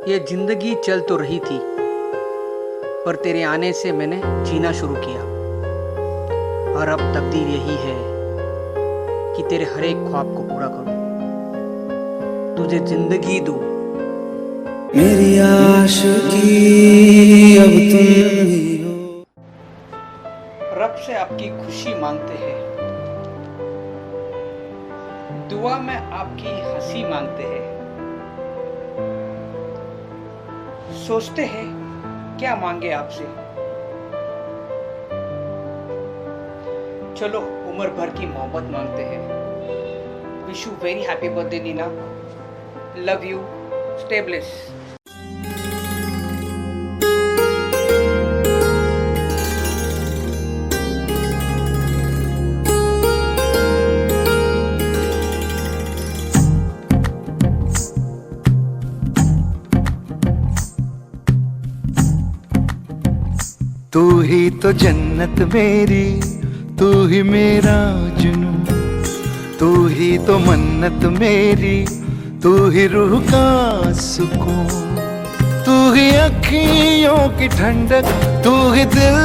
ये जिंदगी चल तो रही थी, पर तेरे आने से मैंने जीना शुरू किया। और अब तकदीर यही है कि तेरे हर एक ख्वाब को पूरा करूं, तुझे जिंदगी दूं। मेरी आशिकी अब तुम ही हो। रब से आपकी खुशी मांगते हैं, दुआ में आपकी हंसी मांगते हैं। सोचते हैं क्या मांगे आपसे, चलो उम्र भर की मोहब्बत मांगते हैं। Wish you very happy birthday Neena, love you, stay bless. तू ही तो जन्नत मेरी, तू ही मेरा जुनू, तू ही तो मन्नत मेरी, तू ही रूह का सुकून, तू ही अखियों की ठंडक, तू ही दिल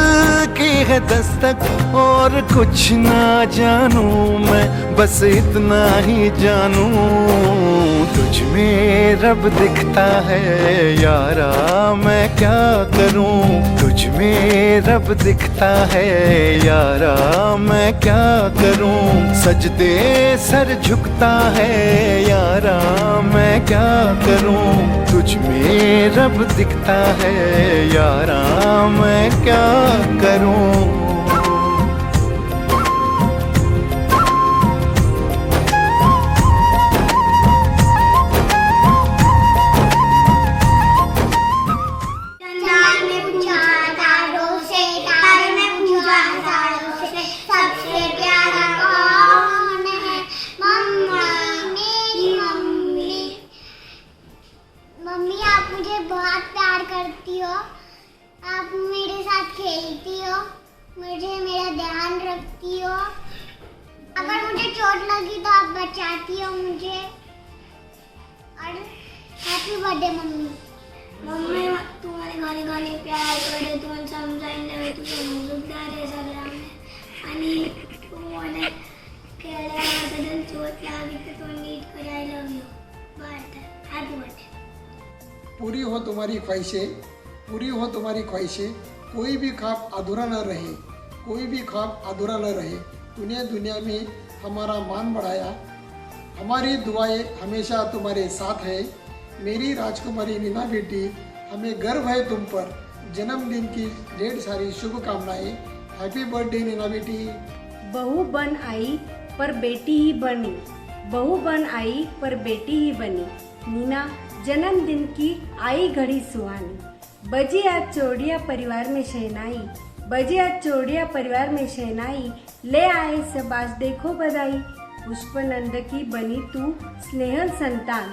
की है दस्तक। और कुछ ना जानू मैं, बस इतना ही जानू, तुझ में रब दिखता है यारा, मैं क्या करूं। तुझ में रब दिखता है यारा, मैं क्या करूं। सजदे सर झुकता है यारा, मैं क्या करूं। तुझ में रब दिखता है यारा, मैं क्या करूं। मम्मी, आप मुझे बहुत प्यार करती हो, आप मेरे साथ खेलती हो, मुझे मेरा ध्यान रखती हो, अगर मुझे चोट लगी तो आप बचाती हो मुझे। और हैप्पी बर्थडे मम्मी। मम्मी तुम्हारे गाणे गाणे प्यार करे, तुम्हाला समजायला तू समजूतदार आहे सगळ्यांना, आणि तू मला खेळल्याबद्दल चोट लागली तर तू नीट कर। I love you. Birthday happy birthday. पूरी हो तुम्हारी ख्वाहिशें, पूरी हो तुम्हारी ख्वाहिशें, कोई भी ख्वाब अधूरा न रहे, कोई भी ख्वाब अधूरा न रहे। तूने दुनिया में हमारा मान बढ़ाया, हमारी दुआएं हमेशा तुम्हारे साथ है। मेरी राजकुमारी नीना बेटी, हमें गर्व है तुम पर। जन्मदिन की ढेर सारी शुभकामनाएं। हैप्पी बर्थडे नीना बेटी। बहू बन आई पर बेटी ही बनी, बहू बन आई पर बेटी ही बनी। नीना, जन्मदिन की आई घड़ी सुहानी। बजी आज चौड़िया परिवार में शहनाई, बजी आज चौड़िया परिवार में शहनाई। ले आए सब आज देखो बधाई, पुष्पनंद की बनी तू स्नेहल संतान।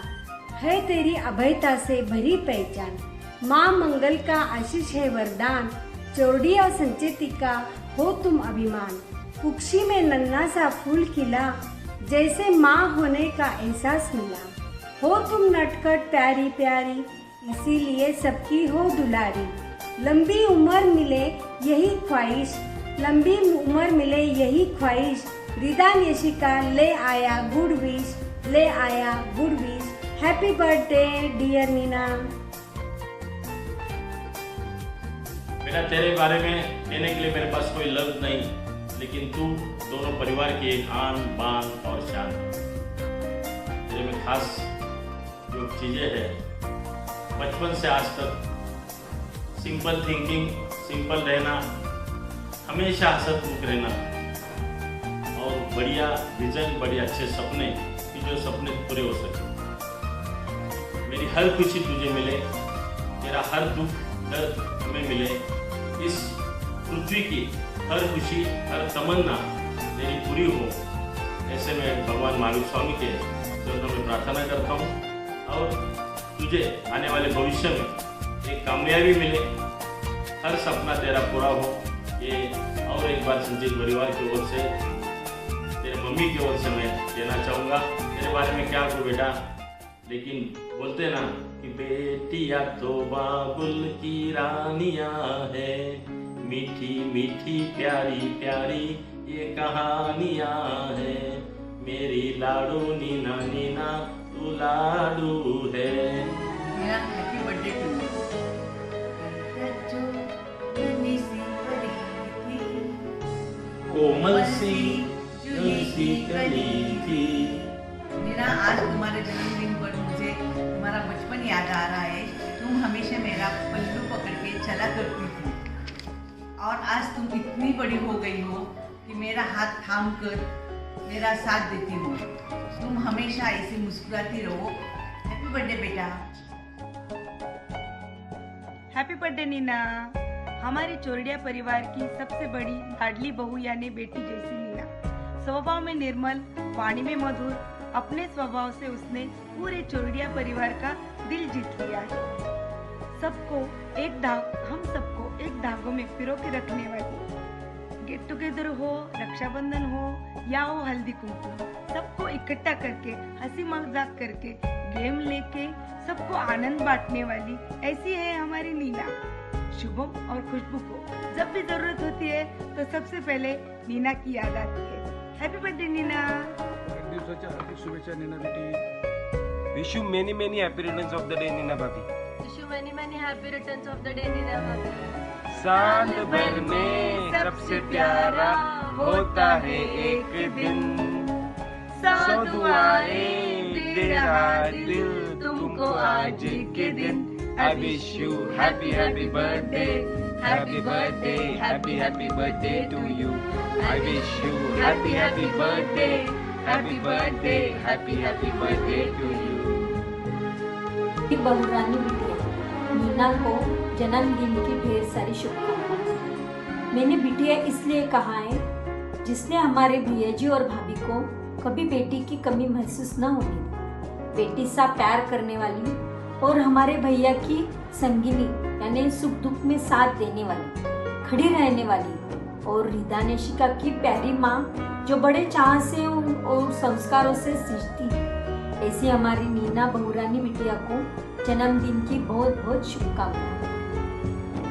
है तेरी अभयता से भरी पहचान, माँ मंगल का आशीष है वरदान। चौड़िया संचेतिका हो तुम अभिमान, कुक्षी में नन्हा सा फूल खिला, जैसे माँ होने का एहसास मिला। हो तुम नटखट प्यारी प्यारी, इसीलिए सबकी हो दुलारी। लंबी उम्र मिले यही ख्वाहिश, लंबी उम्र मिले यही ख्वाहिश। रिदान यशिका ले आया गुड विश, ले आया good wish. Happy birthday dear Neena. बेटा, तेरे बारे में कहने के लिए मेरे पास कोई लफ्ज नहीं, लेकिन तू दोनों परिवार की एक आन बान और शान। तेरे में खास जो चीज़ें हैं, बचपन से आज तक सिंपल थिंकिंग, सिंपल रहना, हमेशा हंसमुख रहना, और बढ़िया विजन, बड़े अच्छे सपने कि जो सपने पूरे हो सके। मेरी हर खुशी तुझे मिले, तेरा हर दुख दर्द हमें मिले। इस पृथ्वी की हर खुशी, हर तमन्ना तेरी पूरी हो, ऐसे मैं भगवान महावीर स्वामी के चरणों में प्रार्थना करता हूँ। और तुझे आने वाले भविष्य में एक कामयाबी मिले, हर सपना तेरा पूरा हो, ये और एक बार संजीत परिवार की ओर से, तेरे मम्मी की ओर से मैं कहना चाहूँगा। तेरे बारे में क्या कहूँ बेटा, लेकिन बोलते ना कि बेटियां तो बाबुल की रानियां है, मीठी मीठी प्यारी प्यारी ये कहानियां है, मेरी लाडू नीना नीना तू लाडू है। मेरा हैप्पी बर्थडे टू जो नन्ही सी बड़ी थी, कोमल सी जुलसी कली थी। मीरा, आज तुम्हारे जन्मदिन पर मुझे तुम्हारा बचपन याद आ रहा है। तुम हमेशा मेरा पल्लू पकड़ के चला करती थी और आज तुम इतनी बड़ी हो गई हो कि मेरा हाथ थाम कर मेरा साथ देती हो। तुम हमेशा ऐसे मुस्कुराती रहो। हैप्पी बर्थडे बेटा। Happy birthday Neena. हमारी चोरडिया परिवार की सबसे बड़ी लाडली बहू यानी बेटी जैसी नीना, स्वभाव में निर्मल, वाणी में मधुर, अपने स्वभाव से उसने पूरे चोरडिया परिवार का दिल जीत लिया है। हम सबको एक धागों में पिरो के रखने वाली, गेट टुगेदर हो, रक्षाबंधन हो या हो हल्दी कुमकुम, सबको इकट्ठा करके हंसी मजाक करके गेम लेके सबको आनंद बांटने वाली ऐसी है हमारी नीना। शुभम और खुशबू को जब भी जरूरत होती है तो सबसे पहले नीना की याद आती है। Happy birthday Nina. दिवसाच्या हार्दिक शुभेच्छा नीना बेटी। Wish you many many happy returns of the day Nina भाभी। Wish you many many happy returns of the day Nina भाभी। साल भर में सबसे प्यारा होता है एक दिन, 100 दुआएं दे रहा दिल तुमको आज के दिन। I wish you happy happy birthday, happy birthday, happy happy birthday to you. I wish you happy happy birthday, happy birthday, happy happy birthday to you. बहुरानी बिटिया नीना को जन्मदिन की ढेर सारी शुभकामनाएं। मैंने बिटिया इसलिए कहा है जिसने हमारे भैया जी और भाभी को कभी बेटी की कमी महसूस न होगी। बेटी सा प्यार करने वाली और हमारे भैया की संगिनी यानी सुख दुख में साथ देने वाली, खड़ी रहने वाली और रिदा नेशिका की प्यारी माँ जो बड़े चाह से और संस्कारों से सींचती है। ऐसी हमारी नीना बहुरानी बिटिया को जन्मदिन की बहुत बहुत शुभकामनाएं।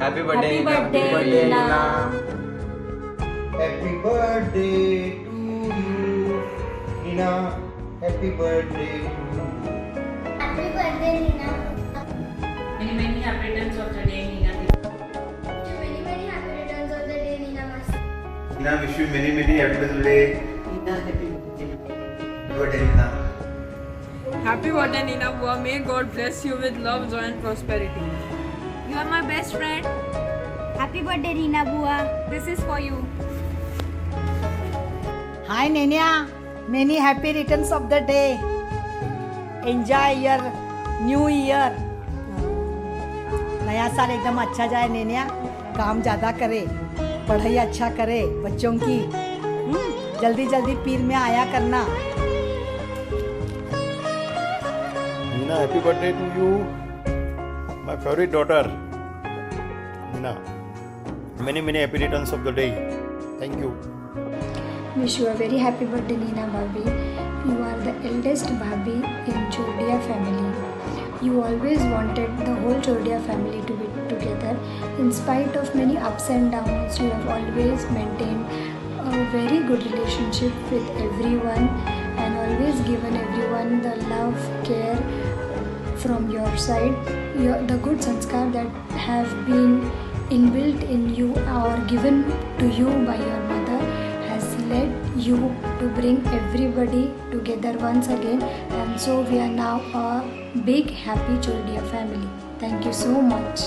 Happy Happy birthday Neena. Happy birthday to you, Nina. Happy birthday to you. Happy birthday, Nina. Many many happy returns of the day Neena. Many many happy returns of the day, Nina Masi. Nina, wish you many many happy birthday. Neena happy birthday. Birthday, Nina. Happy birthday Neena बुआ। May God bless you with love, joy and prosperity. You are my best friend. Happy birthday, Nina Bua. This is for you. Hi Nenia, many happy returns of the day. Enjoy your new year. नया साल एकदम अच्छा जाए नेनिया, काम ज़्यादा करे, पढ़ाई अच्छा करे बच्चों की, जल्दी जल्दी पीर में आया करना। Nina, happy birthday to you, my favorite daughter. Nina, many many happy returns of the day. Thank you. Wish you a very happy birthday, Nina Bhabhi. You are the eldest Bhabhi in Chordia family. You always wanted the whole Chordia family to be together. In spite of many ups and downs, you have always maintained a very good relationship with everyone and always given everyone the love, care from your side. The good sanskar that have been inbuilt in you or given to you by your mother has led you to bring everybody together once again, and so we are now a big happy Chordia family. Thank you so much.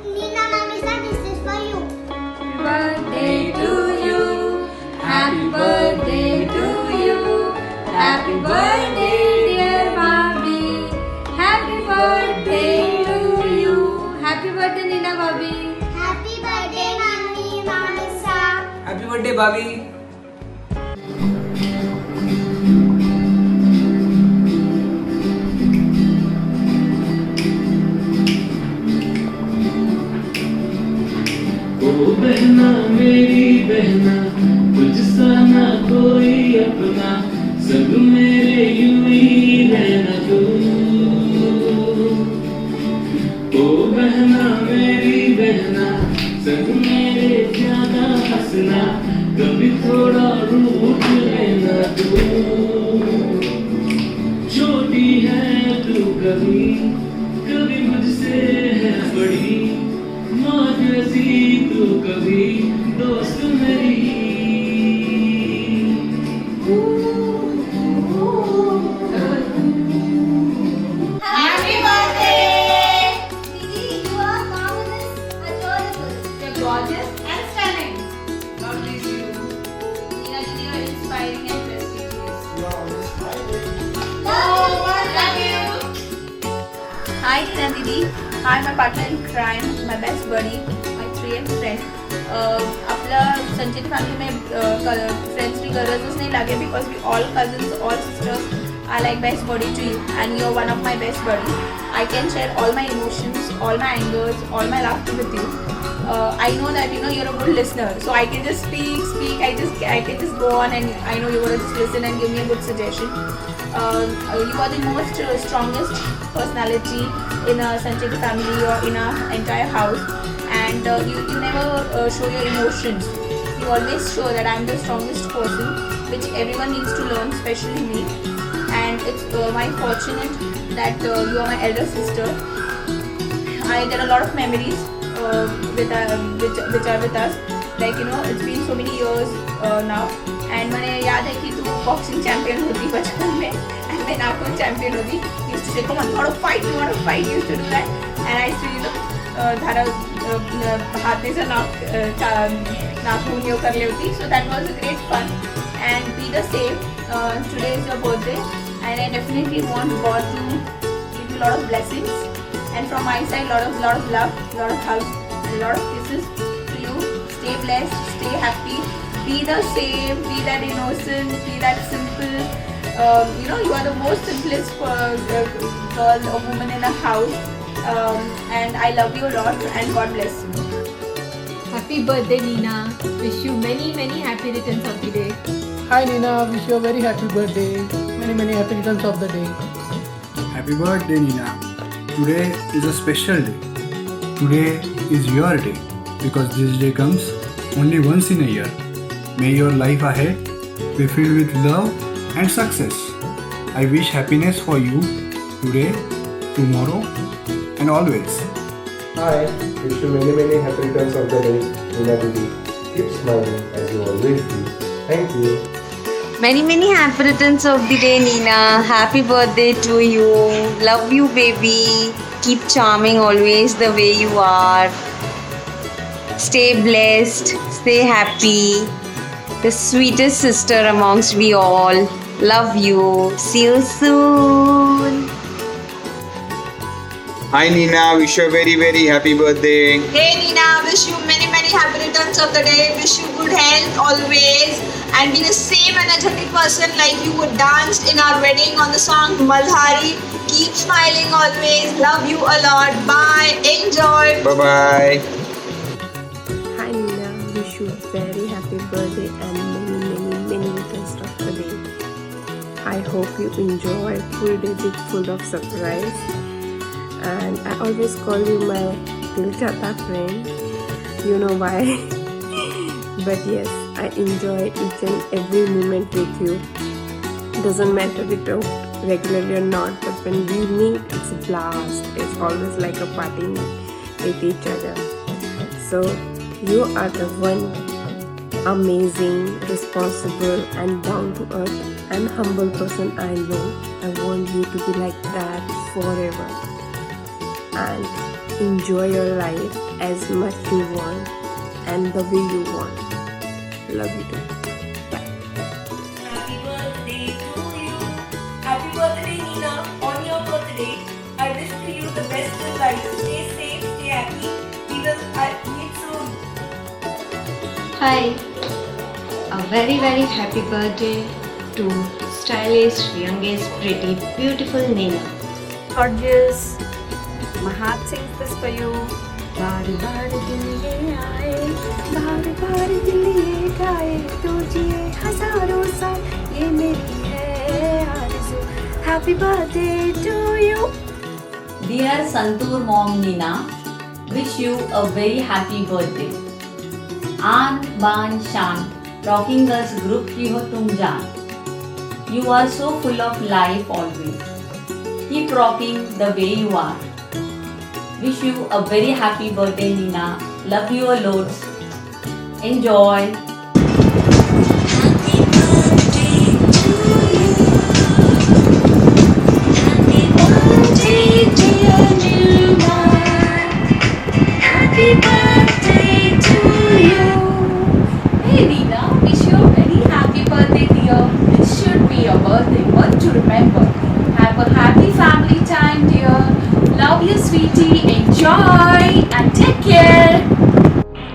Nina Mamisa, this is for you. Happy birthday to you. Happy birthday to you. Happy birthday dear Bhabhi. Happy birthday to you. Happy birthday Nina Bhabhi. Happy birthday, Nani Mamisa. Happy birthday भाभी। ओ बहना मेरी बहना, तुझसा ना कोई अपना, सब मेरे यूं ही रहना तू। कभी कभी मुझसे है बड़ी मौत ऐसी तो कभी दोस्त मेरी Happy birthday! Didi, you are marvelous, adorable. You're gorgeous and stunning. God bless you. Nina, Didi, you are inspiring and prestigious. You are always smiling. Love you. Hi, Nina Didi. Hi, my partner in crime, my best buddy, my 3M friend. आपलं संचित family में फ्रेंड्सची गरजच नाही लागे because we all cousins, all sisters are like best buddy to you and you're one of my best buddy. I can share all my emotions, all my angers, all my laughter with you. I know that you're a good listener, so I can just speak. I can just go on and I know you're gonna just listen and give me a good suggestion. You are the most strongest personality in a Sanchit family or in our entire house, and you never show your emotions. You always show that I'm the strongest person, which everyone needs to learn, especially me. And it's my fortunate that you are my elder sister. I get a lot of memories which are with us. Like it's been so many years now. And मुझे याद है कि तू boxing champion होती बचपन में, and मैं नाखून चैंपियन होती. Used to say, come on, you want to fight. Used to do that, and I used to धारा हाथे से नाखून यो कर लेती. So that was a great fun. And be the same. Today is your birthday, and I definitely want God to give you a lot of blessings. And from my side, lot of love, lot of hugs, and a lot of kisses to you. Stay blessed, stay happy. Be the same, be that innocent, be that simple. You are the most simplest girl or woman in a house. And I love you a lot and God bless you. Happy birthday, Nina. Wish you many, many happy returns of the day. Hi Nina, wish you a very happy birthday. Many happy returns of the day. Happy birthday, Nina. Today is a special day. Today is your day because this day comes only once in a year. May your life ahead be filled with love and success. I wish happiness for you today, tomorrow, and always. Hi, wish you many happy returns of the day, Nina Didi. Keep smiling as you always do. Thank you. Many happy returns of the day, Nina. Happy birthday to you. Love you, baby. Keep charming always the way you are. Stay blessed. Stay happy. The sweetest sister amongst we all. Love you. See you soon. Hi Nina, wish you a very happy birthday. Hey Nina, wish you many happy returns of the day. Wish you good health always and be the same energetic person like you would danced in our wedding on the song Malhari. Keep smiling always. Love you a lot. Bye. Enjoy. Bye bye. Hi Nina, wish you a very happy birthday and many returns of the day. I hope you enjoy full day with full of surprise. And I always call you my Dil Chata friend. You know why? But yes, I enjoy each and every moment with you. Doesn't matter we talk regularly or not, but when we meet, it's a blast. It's always like a party with each other. So you are the one amazing, responsible, and down to earth and humble person I know. I want you to be like that forever. And enjoy your life as much you want and the way you want. Love you too. Bye. Happy birthday to you. Happy birthday, Nina. On your birthday, I wish to you the best in life. Stay safe, stay happy. We will meet soon. Hi. A very happy birthday to stylish, youngest, pretty, beautiful Nina. Gorgeous. My heart sings this for you. बार बार दिल ये आए, बार दिल ये गाए, तू जिए हजारों साल, ये मेरी है आरज़ू. Happy birthday to you. Dear Santur mom Nina, wish you a very happy birthday. आन बान शान, Rocking Girls group की हो तुम जान. You are so full of life always. Keep rocking the way you are. Wish you a very happy birthday, Nina. Love you a lot. Enjoy.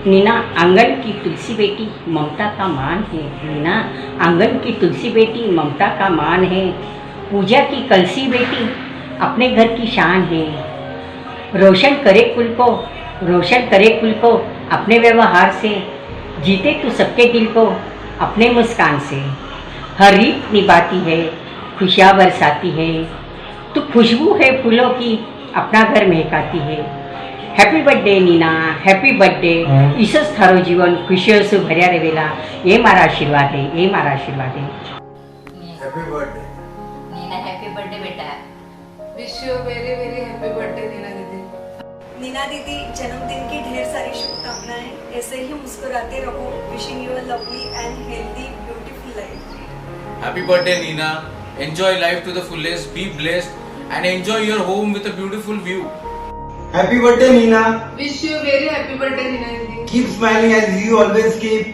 Neena आंगन की तुलसी बेटी ममता का मान है। नीना आंगन की तुलसी बेटी ममता का मान है। पूजा की कलसी बेटी अपने घर की शान है। रोशन करे कुल को अपने व्यवहार से। जीते तू सबके दिल को अपने मुस्कान से। हर रीत निभाती है, खुशियाँ बरसाती है। तू खुशबू है फूलों की, अपना घर महकाती है। Happy birthday Nina, happy birthday. ईसच थारो जीवन खुशियों से भर्या रहेला. ये मारा आशीर्वाद है, ये मारा आशीर्वाद है. Happy birthday Nina, happy birthday बेटा. Wish you very very happy birthday Nina दीदी. नीना दीदी जन्मदिन की ढेर सारी शुभकामनाएं. ऐसे ही मुस्कुराते रहो. Wishing you a lovely and healthy beautiful life. Happy birthday Nina. Enjoy life to the fullest, be blessed and enjoy your home with a beautiful view. Happy birthday Nina. Wish you very happy birthday Neena दीदी. Keep smiling as you always keep.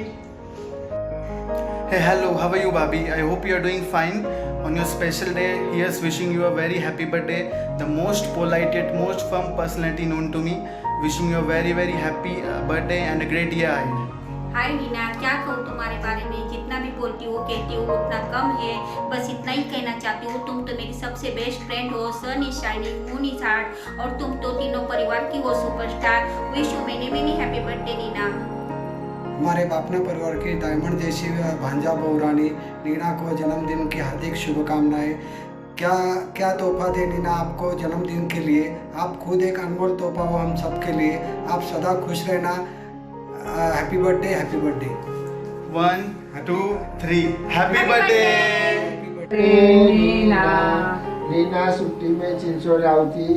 Hey, hello, how are you, Bobby? I hope you are doing fine. On your special day, here's wishing you a very happy birthday. The most polite yet most firm personality known to me. Wishing you a very very happy birthday and a great year ahead. हाय नीना, क्या कहूँ तुम्हारे बारे में. जितना भी बोलती हो कहती हो उतना कम है. बस इतना ही कहना चाहती हूँ, तुम तो मेरी सबसे बेस्ट फ्रेंड हो. Sun is shining, moon is heart, और तुम तो तीनों परिवार की हो superstar. Wish you many many happy birthday Nina. हमारे बापना परिवार की डायमंड जैसी भांजा बहुरानी नीना को जन्मदिन की हार्दिक शुभकामनाएं. क्या तोहफा दे नीना आपको जन्मदिन के लिए. आप खुद एक अनमोल तोहफा हो हम सबके लिए. आप सदा खुश रहना. Happy birthday, happy birthday. 1, 2, 3. Happy birthday Neena सुट्टी में चिंचोड आवती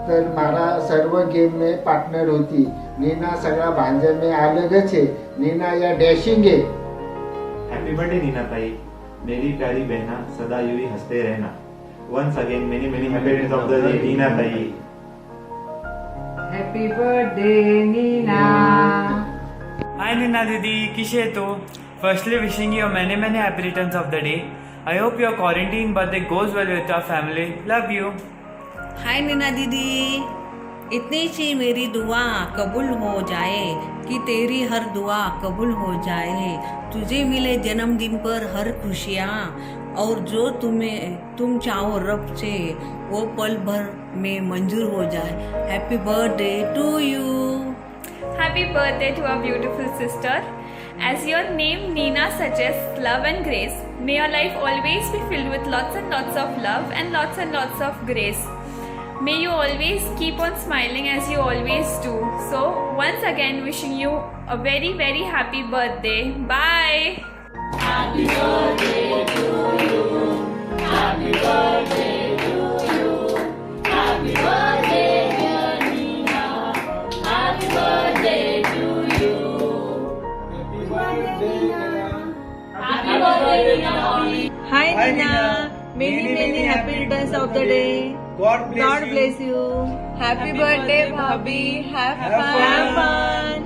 तर मारा सर्व गेम में पार्टनर होती. नीना सगळा भांजा में अलग है. नीना या डैशिंग है. हैप्पी बर्थडे नीना ताई. मेरी प्यारी बहना सदा यूं ही हंसते रहना. Once again many many happy returns of the day Nina ताई. Happy birthday Nina. Hi Nina Didi, किसे तो? Firstly wishing you many happy returns of the day. I hope your quarantine birthday goes well with your family. Love you. हाय नीना दीदी, इतनी सी मेरी दुआ कबूल हो जाए कि तेरी हर दुआ कबूल हो जाए. तुझे मिले जन्मदिन पर हर खुशियाँ, और जो तुम चाहो रब से वो पल भर में मंजूर हो जाए. Happy birthday to you. Happy birthday to our beautiful sister. As your name Nina suggests, love and grace, may your life always be filled with lots and lots of love and lots of grace. May you always keep on smiling as you always do. So once again wishing you a very very happy birthday. Bye. Happy birthday to you. Happy birthday to you. Happy birthday dear Nina. Happy birthday to you. Happy birthday Nina. Happy birthday Nina. Hi Nina, many happy returns of the day. God bless you. Happy birthday bhabhi. Have fun.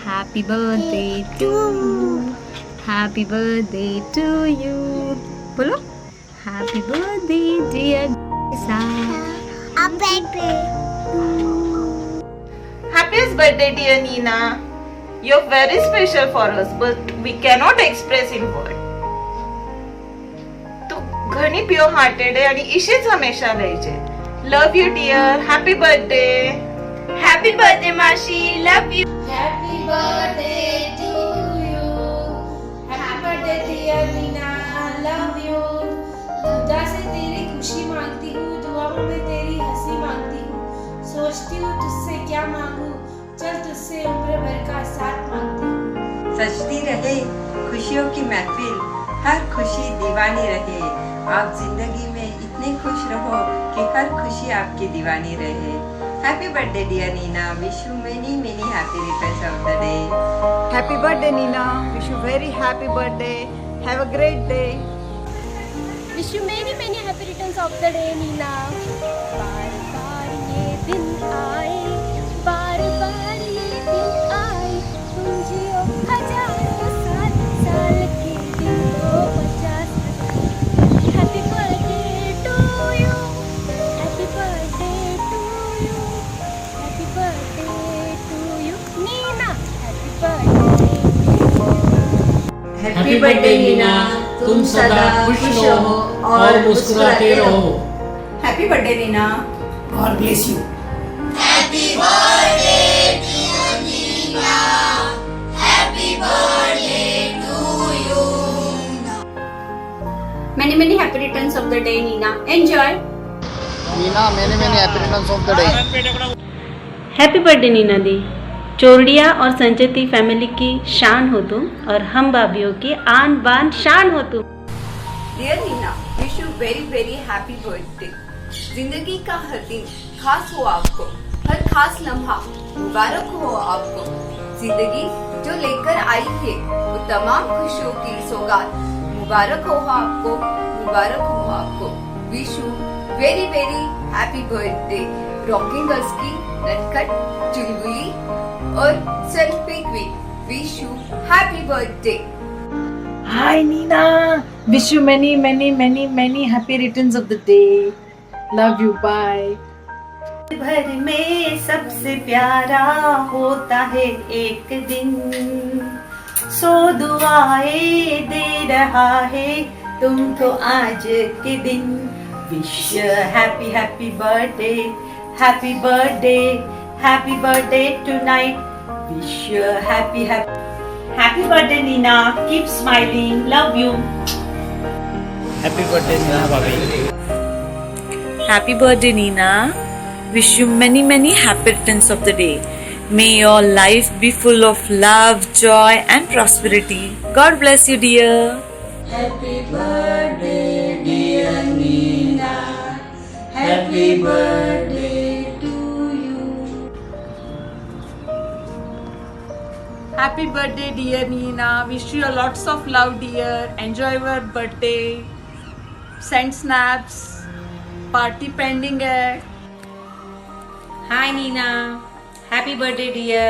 Happy birthday to you. Happy birthday to you. बोलो. Happy birthday dear Lisa. Happiest birthday dear Nina. You're very special for us, but we cannot express in words. तू घणी pure hearted है आणि इशेच हमेशा रहिजे. Love you dear. Happy birthday. Happy birthday माशी. Love you. Happy birthday to you. Happy birthday dear Nina. Love you. खुदा से तेरी खुशी मांगती हूँ, दुआओं में तेरी हंसी मांगती हूँ. सोचती हूँ तुझसे क्या मांगू, चल तुझसे उम्र भर का साथ मांगती हूँ. सजती रहे खुशियों की महफिल, हर खुशी दीवानी रहे. आप जिंदगी में इतने इतने खुश रहो कि हर खुशी आपकी दीवानी रहे। Happy birthday dear Neena, wish you many many happy returns of the day. Happy birthday Nina, wish you very happy birthday, have a great day. Wish you many many happy returns of the day Nina. बार बार ये दिन आए, बार बार ये दिन आए, तुम जियो हजारों साल, साल के दिन को 50। Happy birthday to you, happy birthday to you, happy birthday to you Nina, happy birthday. Happy birthday Nina, तुम सदा खुश रहो और मुस्कुराते रहो। Happy birthday Nina, God bless you. Happy birthday dear Nina, happy birthday to you. Many many happy returns of the day, Nina. Enjoy. Nina many many happy returns of the day. Happy birthday Nina दी। चोरडिया और Sanjati family की शान हो तुम और हम भाभीयों की आन बान शान हो तुम। Dear Neena, wish you very very happy birthday. जिंदगी का हर दिन खास हो आपको, हर खास लम्हा मुबारक हो आपको। जिंदगी जो लेकर आई है वो तमाम खुशियों की सौगात मुबारक हो आपको, मुबारक हो आपको। Wish you very very happy birthday. Rocking girls की नटखट चुलबुली और selfie queen, wish you happy birthday. Hi Nina, wish you many many many many happy returns of the day. Love you, bye. भर में सबसे प्यारा होता है एक दिन, सो दुआएं दे रहा है तुमको आज के दिन। Wish happy happy birthday, happy birthday, happy birthday tonight. Wish happy happy happy birthday Neena, keep smiling, love you. Happy birthday Neena भाभी। Happy birthday Nina, wish you many many happy returns of the day. May your life be full of love, joy and prosperity. God bless you dear. Happy birthday dear Nina, happy birthday to you. Happy birthday dear Nina, wish you lots of love dear. Enjoy your birthday. Send snaps. Party pending है। Hi Nina, happy birthday dear.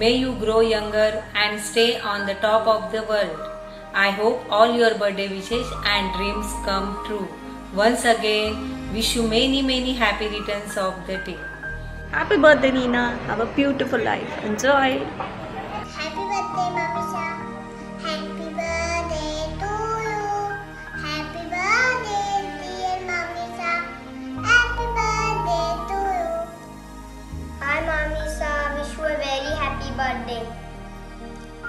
May you grow younger and stay on the top of the world. I hope all your birthday wishes and dreams come true. Once again, wish you many many happy returns of the day. Happy birthday Nina, have a beautiful life. Enjoy. Happy birthday Mamisha, happy birthday to you, happy birthday dear Mamisha, happy birthday to you. Hi Mamisha, wish you a very happy birthday.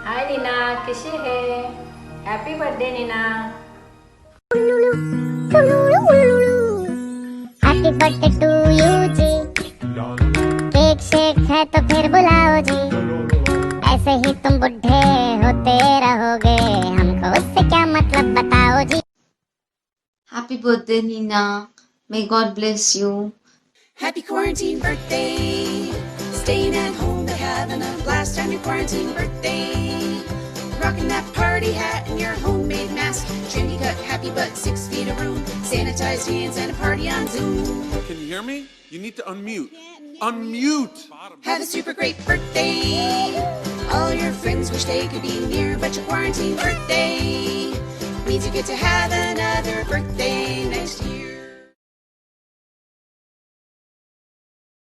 Hi Nina, कैसे है? Happy birthday Nina. Happy birthday to you जी, cake shake है तो फिर बुलाओ जी, ऐसे ही तुम बुढ़े होते रहोगे, हमको उससे क्या मतलब बताओ जी। Happy birthday Nina, may God bless you. Happy quarantine birthday, staying at home but having a blast on your quarantine birthday. Rocking that party hat and your homemade mask, trendy cut, happy butt, 6 feet of room, sanitized hands and a party on Zoom. Can you hear me? You need to unmute. Unmute! Have a super great birthday. All your friends wish they could be near, but your quarantine birthday means you get to have another birthday next year.